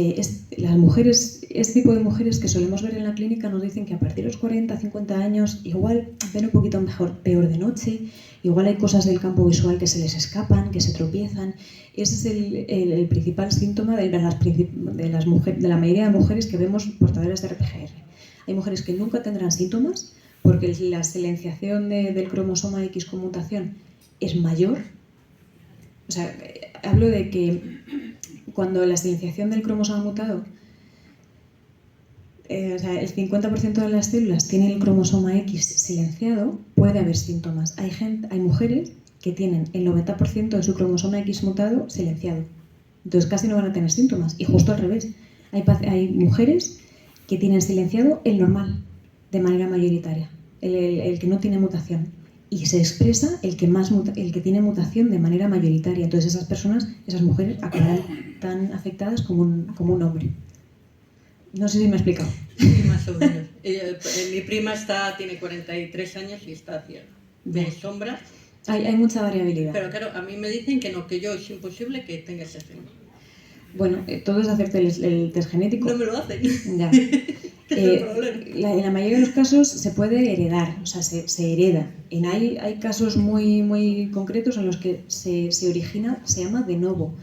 las mujeres, este tipo de mujeres que solemos ver en la clínica nos dicen que a partir de los 40, 50 años igual ven un poquito peor de noche, igual hay cosas del campo visual que se les escapan, que se tropiezan. Ese es el principal síntoma de la mayoría de mujeres que vemos portadoras de RPGR. Hay mujeres que nunca tendrán síntomas porque la silenciación del cromosoma X con mutación es mayor. O sea, hablo de que cuando la silenciación del cromosoma mutado, el 50% de las células tienen el cromosoma X silenciado, puede haber síntomas. Hay mujeres que tienen el 90% de su cromosoma X mutado silenciado. Entonces casi no van a tener síntomas. Y justo al revés. Hay mujeres que tienen silenciado el normal, de manera mayoritaria, el que no tiene mutación. Y se expresa el que tiene mutación de manera mayoritaria. Entonces esas personas, esas mujeres, acabarán tan afectadas como un hombre. No sé si me he explicado. Sí, más o menos. Mi prima tiene 43 años y está ciega. Ve sombras. Hay mucha variabilidad. Pero claro, a mí me dicen que no, que yo es imposible que tenga ese gen. Bueno, todo es hacerte el test genético. No me lo hacen. Ya. En la mayoría de los casos se puede heredar, o sea, se hereda. Hay casos muy, muy concretos en los que se origina, se llama de novo.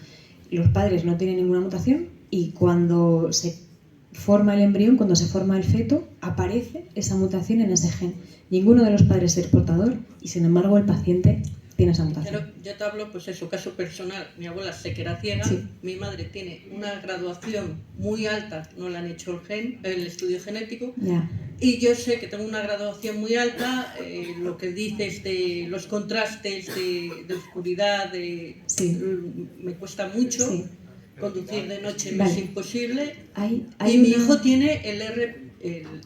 Los padres no tienen ninguna mutación y cuando se forma el embrión, cuando se forma el feto, aparece esa mutación en ese gen. Ninguno de los padres es portador y sin embargo el paciente tiene esa mutación. Pero yo te hablo, pues eso, caso personal. Mi abuela sé que era ciega, sí. Mi madre tiene una graduación muy alta, no le han hecho el estudio genético, Ya. Y yo sé que tengo una graduación muy alta, lo que dices de los contrastes de oscuridad, sí. Me cuesta mucho, sí. Conducir de noche vale. es imposible, hay mi hijo tiene el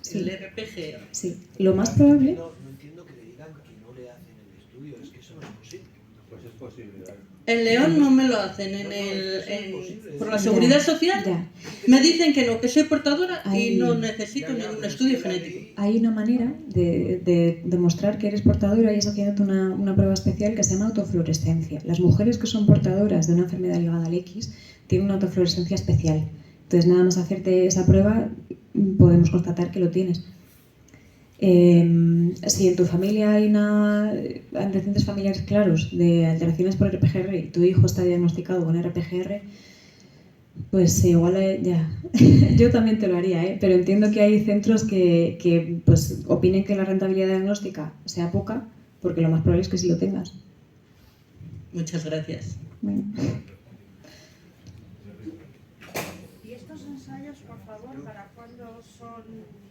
sí. RPG. Sí, lo más probable... No entiendo que le digan que no le hacen el estudio, es que eso no es posible. Pues es posible, ¿vale? En León no me lo hacen, por la seguridad social ya. me dicen que no, que soy portadora Hay, y no necesito ningún estudio genético. Hay una manera de demostrar que eres portadora y es haciendo una prueba especial que se llama autofluorescencia. Las mujeres que son portadoras de una enfermedad ligada al X tienen una autofluorescencia especial. Entonces nada más hacerte esa prueba podemos constatar que lo tienes. Si en tu familia hay antecedentes familiares claros de alteraciones por RPGR y tu hijo está diagnosticado con RPGR, pues igual ya. Yo también te lo haría, pero entiendo que hay centros que pues, opinen que la rentabilidad diagnóstica sea poca, porque lo más probable es que sí lo tengas. Muchas gracias. Bueno. ¿Y estos ensayos, por favor, para cuándo son?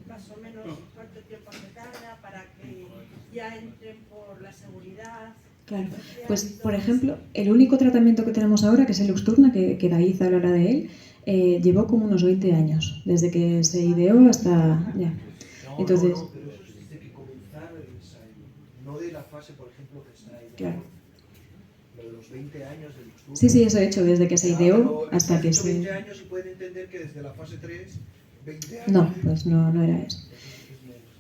Más o menos cuánto tiempo se tarda para que ya entren por la seguridad. Claro, pues por ejemplo, el único tratamiento que tenemos ahora, que es el Luxturna, que David hablará de él, llevó como unos 20 años, desde que se ideó hasta ya. Entonces, No, pero eso es desde que comenzara el ensayo, no de la fase, por ejemplo, que está ahí. claro. Lo de los 20 años del estudio. Sí, eso he hecho, desde que se ideó hasta que se... 20 años y pueden entender que desde la fase 3, 20 años... No, pues no era eso.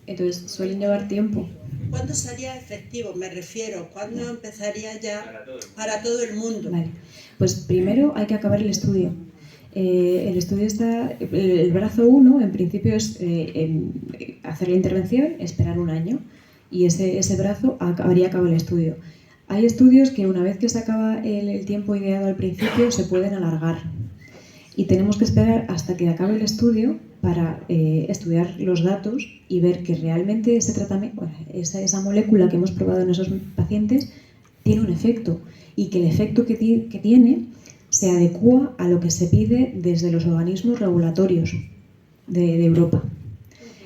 Entonces, suelen llevar tiempo. ¿Cuándo sería efectivo? Me refiero, ¿cuándo empezaría ya para todo el mundo? Vale, pues primero hay que acabar el estudio. El estudio está, el brazo 1 en principio es hacer la intervención, esperar un año y ese brazo habría acabado el estudio. Hay estudios que una vez que se acaba el tiempo ideado al principio se pueden alargar y tenemos que esperar hasta que acabe el estudio para estudiar los datos y ver que realmente ese tratamiento, esa molécula que hemos probado en esos pacientes tiene un efecto y que el efecto que tiene se adecúa a lo que se pide desde los organismos regulatorios de Europa.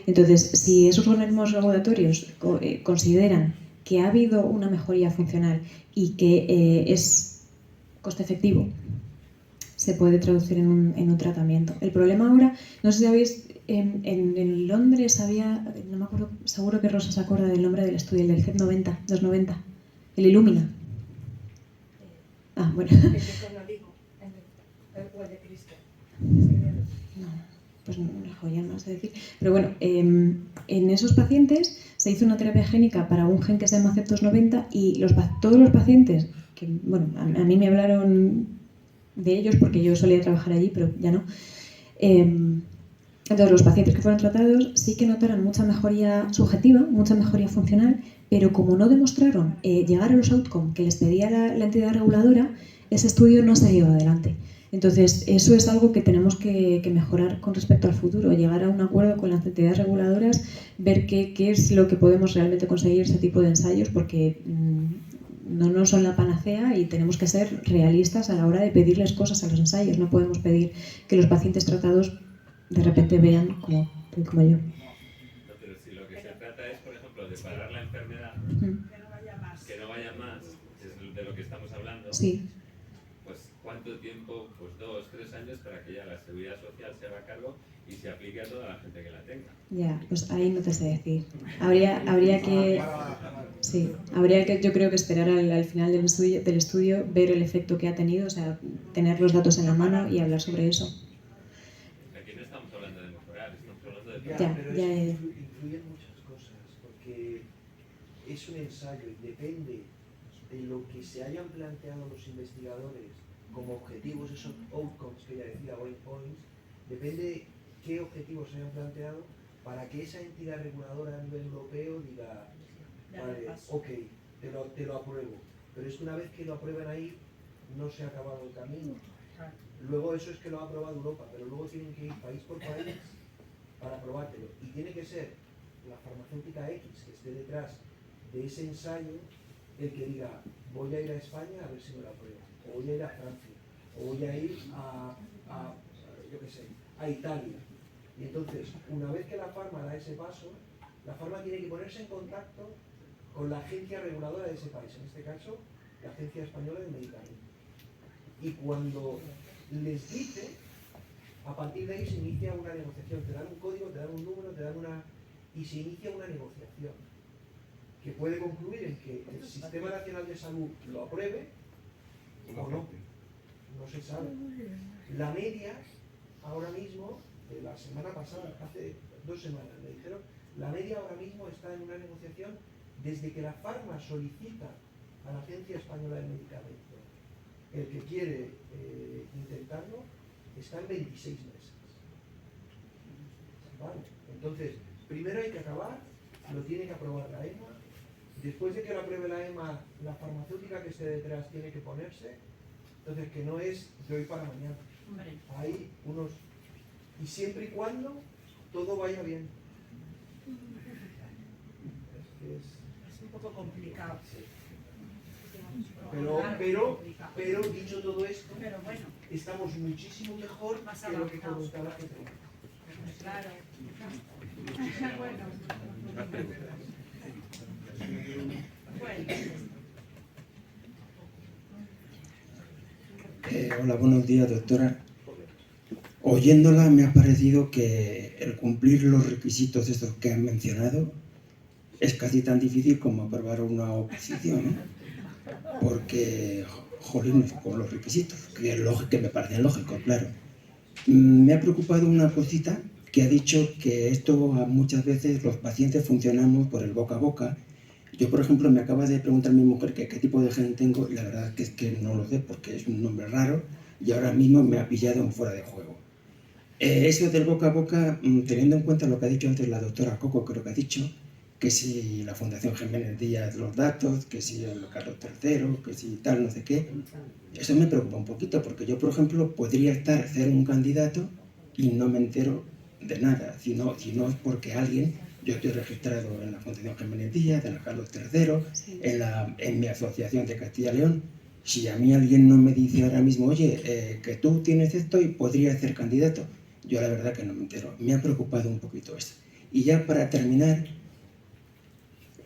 Entonces, si esos organismos regulatorios consideran que ha habido una mejoría funcional y que es coste efectivo se puede traducir en un tratamiento. El problema ahora, no sé si sabéis, en Londres había, no me acuerdo, seguro que Rosa se acuerda del nombre del estudio, el del CEP90, 290, el Illumina. Ah, bueno. El de Conaligo, o el de Cristo. No, pues no me joyan más de decir. Pero bueno, en esos pacientes se hizo una terapia génica para un gen que se llama CEP290 y todos los pacientes, que bueno, a mí me hablaron de ellos porque yo solía trabajar allí, pero ya no. Entonces los pacientes que fueron tratados sí que notaron mucha mejoría subjetiva, mucha mejoría funcional, pero como no demostraron llegar a los outcomes que les pedía la entidad reguladora, ese estudio no se llevó adelante. Entonces, eso es algo que tenemos que mejorar con respecto al futuro, llegar a un acuerdo con las entidades reguladoras, ver qué es lo que podemos realmente conseguir ese tipo de ensayos, porque no son la panacea y tenemos que ser realistas a la hora de pedirles cosas a los ensayos. No podemos pedir que los pacientes tratados de repente vean como yo. No, pero si lo que se trata es, por ejemplo, de parar la enfermedad, Que no vaya más. que no vaya más, que es de lo que estamos hablando, Sí. pues ¿cuánto tiempo? Pues 2, 3 años para que ya la Seguridad Social se haga cargo y se aplique a toda la gente que la tenga. Ya, pues ahí no te sé decir. Habría que... Sí, habría que, yo creo que esperar al final del estudio, ver el efecto que ha tenido, o sea, tener los datos en la mano y hablar sobre eso. Aquí no estamos hablando de mejorar, estamos hablando de... Pero ya, es que influyen muchas cosas, porque es un ensayo y depende de lo que se hayan planteado los investigadores como objetivos, esos outcomes que ya decía, points, depende qué objetivos se hayan planteado para que esa entidad reguladora a nivel europeo diga, vale, ok, te lo apruebo. Pero es que una vez que lo aprueban ahí, no se ha acabado el camino. Luego eso es que lo ha aprobado Europa, pero luego tienen que ir país por país para aprobártelo. Y tiene que ser la farmacéutica X que esté detrás de ese ensayo el que diga, voy a ir a España a ver si me lo aprueban, o voy a ir a Francia, o voy a ir yo qué sé, a Italia. Y entonces, una vez que la farma da ese paso, la farma tiene que ponerse en contacto con la agencia reguladora de ese país, en este caso, la Agencia Española del Medicamento. Y cuando les dice, a partir de ahí se inicia una negociación, te dan un código, te dan un número, y se inicia una negociación que puede concluir en que el Sistema Nacional de Salud lo apruebe o no. No se sabe. La media, ahora mismo, de la semana pasada, hace 2 semanas, me dijeron, la media ahora mismo está en una negociación desde que la farma solicita a la Agencia Española del Medicamento el que quiere intentarlo, está en 26 meses. ¿Vale? Entonces, primero hay que acabar, lo tiene que aprobar la EMA. Después de que lo apruebe la EMA, la farmacéutica que esté detrás tiene que ponerse. Entonces, que no es de hoy para mañana. Hay unos... Y siempre y cuando todo vaya bien. Es un poco complicado. Pero dicho todo esto, Pero bueno, estamos muchísimo mejor más que lo que avanzados. comentaba que tenemos. claro. Hola, buenos días, doctora. Oyéndola me ha parecido que el cumplir los requisitos estos que han mencionado es casi tan difícil como aprobar una oposición, ¿eh? Porque, jolín, con los requisitos, que me parecen lógicos, claro. Me ha preocupado una cosita que ha dicho que esto muchas veces los pacientes funcionamos por el boca a boca. Yo, por ejemplo, me acaba de preguntar mi mujer qué tipo de gen tengo y la verdad es que no lo sé porque es un nombre raro y ahora mismo me ha pillado en fuera de juego. Eso del boca a boca, teniendo en cuenta lo que ha dicho antes la doctora Coco, creo que ha dicho, que si la Fundación Jiménez Díaz los datos, que si el Carlos III, que si tal, no sé qué, eso me preocupa un poquito porque yo, por ejemplo, podría hacer un candidato y no me entero de nada, si no es porque alguien... Yo estoy registrado en la Fundación Jiménez Díaz, en el Carlos III, Sí. en mi asociación de Castilla y León. Si a mí alguien no me dice ahora mismo, oye, que tú tienes esto y podrías ser candidato, yo la verdad que no me entero. Me ha preocupado un poquito eso. Y ya para terminar,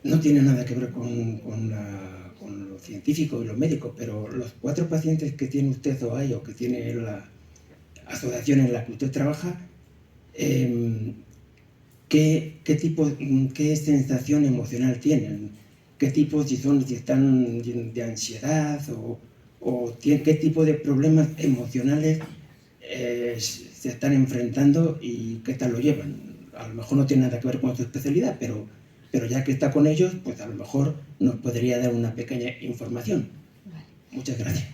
no tiene nada que ver con con lo científico y lo médico, pero los 4 pacientes que tiene usted o hay, o que tiene la asociación en la que usted trabaja, ¿qué sensación emocional tienen? ¿Qué tipo, si están de ansiedad o qué tipo de problemas emocionales se están enfrentando y qué tal lo llevan? A lo mejor no tiene nada que ver con su especialidad, pero ya que está con ellos, pues a lo mejor nos podría dar una pequeña información. Vale. Muchas gracias.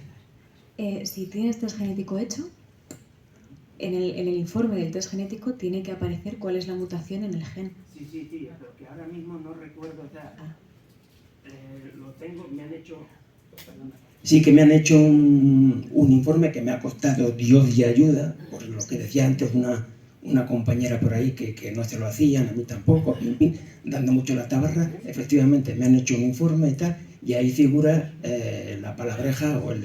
Si tienes test genético hecho, en el informe del test genético tiene que aparecer cuál es la mutación en el gen. Sí, pero que ahora mismo no recuerdo, o sea, lo tengo, me han hecho... Sí, que me han hecho un informe que me ha costado Dios y ayuda, por lo que decía antes una compañera por ahí que no se lo hacían, a mí tampoco, dando mucho la tabarra. Efectivamente, me han hecho un informe y tal, y ahí figura la palabreja o el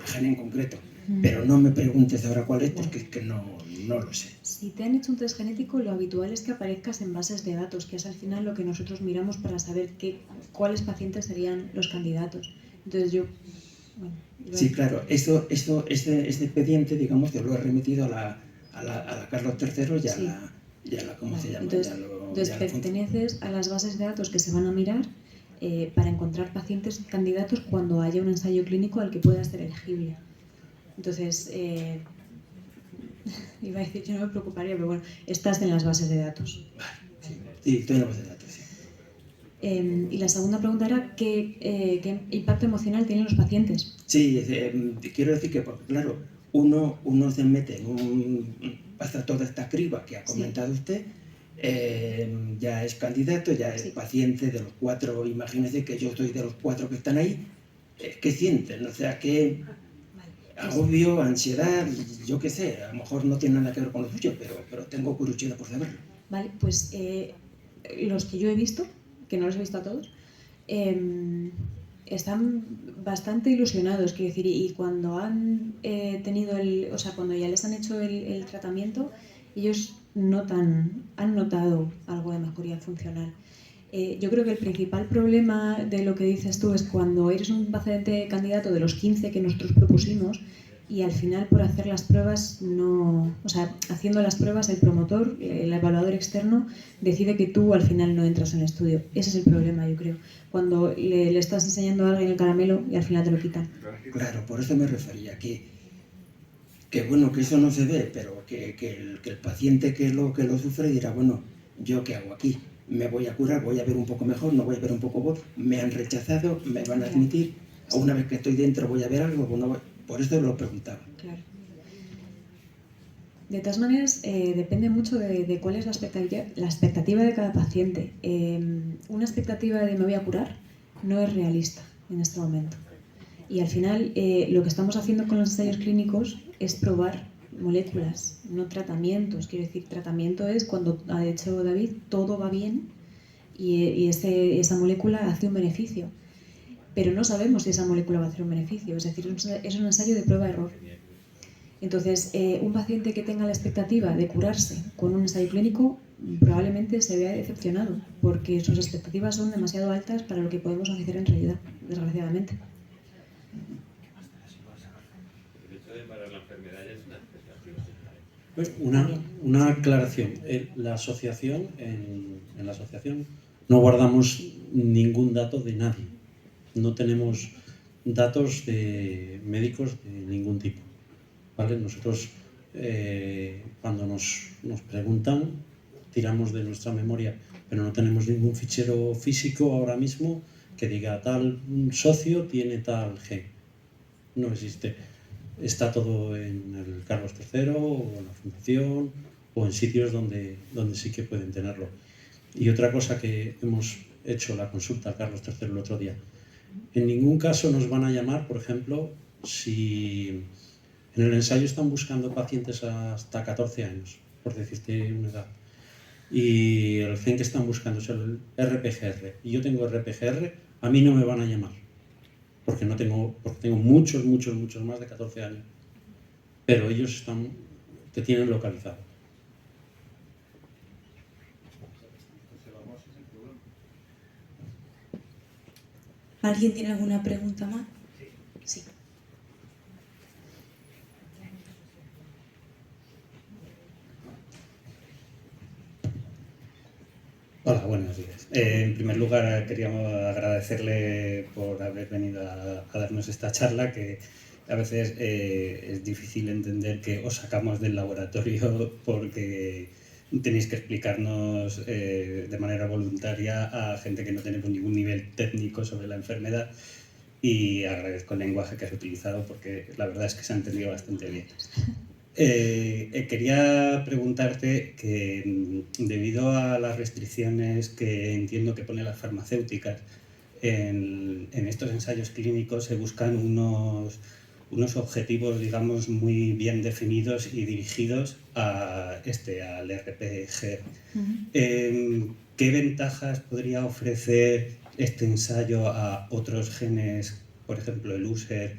gen en concreto. Pero no me preguntes ahora cuál es, porque es que no lo sé. Si te han hecho un test genético, lo habitual es que aparezcas en bases de datos, que es al final lo que nosotros miramos para saber cuáles pacientes serían los candidatos. Entonces Sí, claro, este expediente, digamos, que lo he remitido a la Carlos III y a la ¿cómo se llama? Entonces perteneces a las bases de datos que se van a mirar para encontrar pacientes candidatos cuando haya un ensayo clínico al que pueda ser elegible. Entonces, iba a decir, yo no me preocuparía, pero bueno, estás en las bases de datos. Sí, estoy en las bases de datos, sí. Y la segunda pregunta era, ¿qué impacto emocional tienen los pacientes? Sí, quiero decir que, porque claro, uno se mete pasa toda esta criba que ha comentado usted, ya es candidato, ya es paciente de los 4, imagínese que yo soy de los 4 que están ahí, ¿qué sienten? O sea, ¿qué agobio, ansiedad, yo qué sé? A lo mejor no tiene nada que ver con lo suyo, pero tengo curiosidad por saberlo. Vale, pues los que yo he visto, que no los he visto a todos, están bastante ilusionados, quiero decir, y cuando han cuando ya les han hecho el tratamiento, ellos han notado algo de mejoría funcional. Yo creo que el principal problema de lo que dices tú es cuando eres un paciente candidato de los 15 que nosotros propusimos y al final por hacer las pruebas haciendo las pruebas el promotor, el evaluador externo, decide que tú al final no entras en el estudio. Ese es el problema, yo creo. Cuando le estás enseñando a alguien el caramelo y al final te lo quitan. Claro, por eso me refería, que bueno, que eso no se ve, pero que el paciente que lo sufre dirá, bueno, ¿yo qué hago aquí? Me voy a curar, voy a ver un poco mejor, no voy a ver un poco mejor, me han rechazado, me van a admitir, una vez que estoy dentro voy a ver algo, por eso lo preguntaba. Claro. De todas maneras, depende mucho de cuál es la expectativa de cada paciente. Una expectativa de me voy a curar no es realista en este momento. Y al final, lo que estamos haciendo con los ensayos clínicos es probar moléculas, no tratamientos. Quiero decir, tratamiento es cuando, ha dicho David, todo va bien y esa molécula hace un beneficio. Pero no sabemos si esa molécula va a hacer un beneficio, es decir, es un ensayo de prueba-error. Entonces, un paciente que tenga la expectativa de curarse con un ensayo clínico probablemente se vea decepcionado, porque sus expectativas son demasiado altas para lo que podemos ofrecer en realidad, desgraciadamente. Pues una aclaración. La asociación, en la asociación no guardamos ningún dato de nadie. No tenemos datos de médicos de ningún tipo. ¿Vale? Nosotros, cuando nos preguntan, tiramos de nuestra memoria, pero no tenemos ningún fichero físico ahora mismo que diga tal socio tiene tal gen. No existe. Está todo en el Carlos III o en la Fundación o en sitios donde sí que pueden tenerlo. Y otra cosa que hemos hecho la consulta al Carlos III el otro día, en ningún caso nos van a llamar, por ejemplo, si en el ensayo están buscando pacientes hasta 14 años, por decirte una edad, y el gen que están buscando es el RPGR, y yo tengo RPGR, a mí no me van a llamar. Porque tengo muchos más de 14 años. Pero ellos te tienen localizado. ¿Alguien tiene alguna pregunta más? Sí. Hola, buenos días. En primer lugar, queríamos agradecerle por haber venido a darnos esta charla, que a veces es difícil entender que os sacamos del laboratorio porque tenéis que explicarnos de manera voluntaria a gente que no tenemos ningún nivel técnico sobre la enfermedad, y agradezco el lenguaje que has utilizado porque la verdad es que se ha entendido bastante bien. Quería preguntarte que, debido a las restricciones que entiendo que ponen las farmacéuticas en estos ensayos clínicos, se buscan unos objetivos, digamos, muy bien definidos y dirigidos al RPG. ¿Qué ventajas podría ofrecer este ensayo a otros genes, por ejemplo el USER,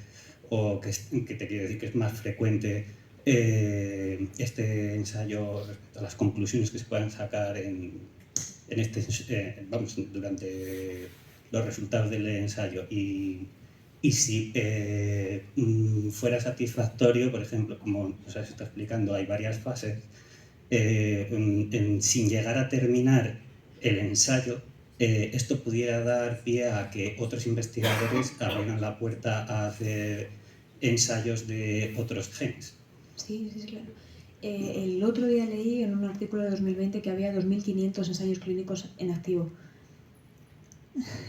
o que te quiero decir que es más frecuente este ensayo respecto a las conclusiones que se puedan sacar durante los resultados del ensayo? Y si fuera satisfactorio, por ejemplo, como nos has estado explicando, hay varias fases, sin llegar a terminar el ensayo, esto pudiera dar pie a que otros investigadores abrieran la puerta a hacer ensayos de otros genes. Sí, claro. El otro día leí en un artículo de 2020 que había 2.500 ensayos clínicos en activo.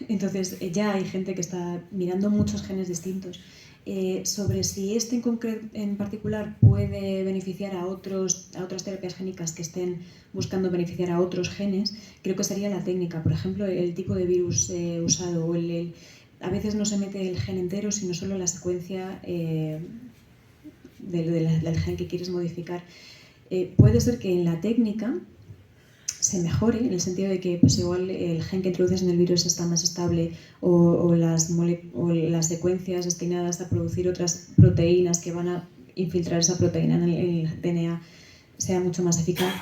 Entonces ya hay gente que está mirando muchos genes distintos. Sobre si este en particular puede beneficiar a otras terapias génicas que estén buscando beneficiar a otros genes, creo que sería la técnica. Por ejemplo, el tipo de virus usado, o a veces no se mete el gen entero, sino solo la secuencia del gen que quieres modificar. Puede ser que en la técnica se mejore, en el sentido de que pues igual el gen que introduces en el virus está más estable, o las secuencias destinadas a producir otras proteínas que van a infiltrar esa proteína en el DNA sea mucho más eficaz.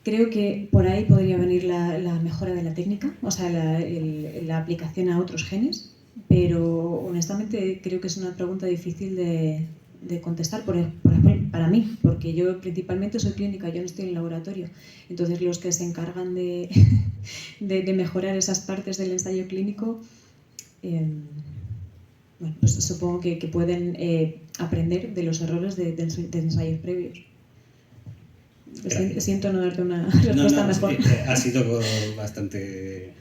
Creo que por ahí podría venir la mejora de la técnica, o sea, la aplicación a otros genes, pero honestamente creo que es una pregunta difícil de contestar, por ejemplo, para mí, porque yo principalmente soy clínica, yo no estoy en el laboratorio. Entonces los que se encargan de mejorar esas partes del ensayo clínico, pues supongo que pueden aprender de los errores de ensayos previos. Siento no darte una respuesta mejor. Ha sido bastante...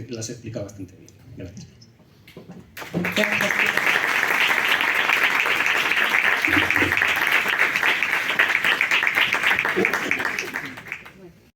Lo has explicado bastante bien. Gracias. Gracias.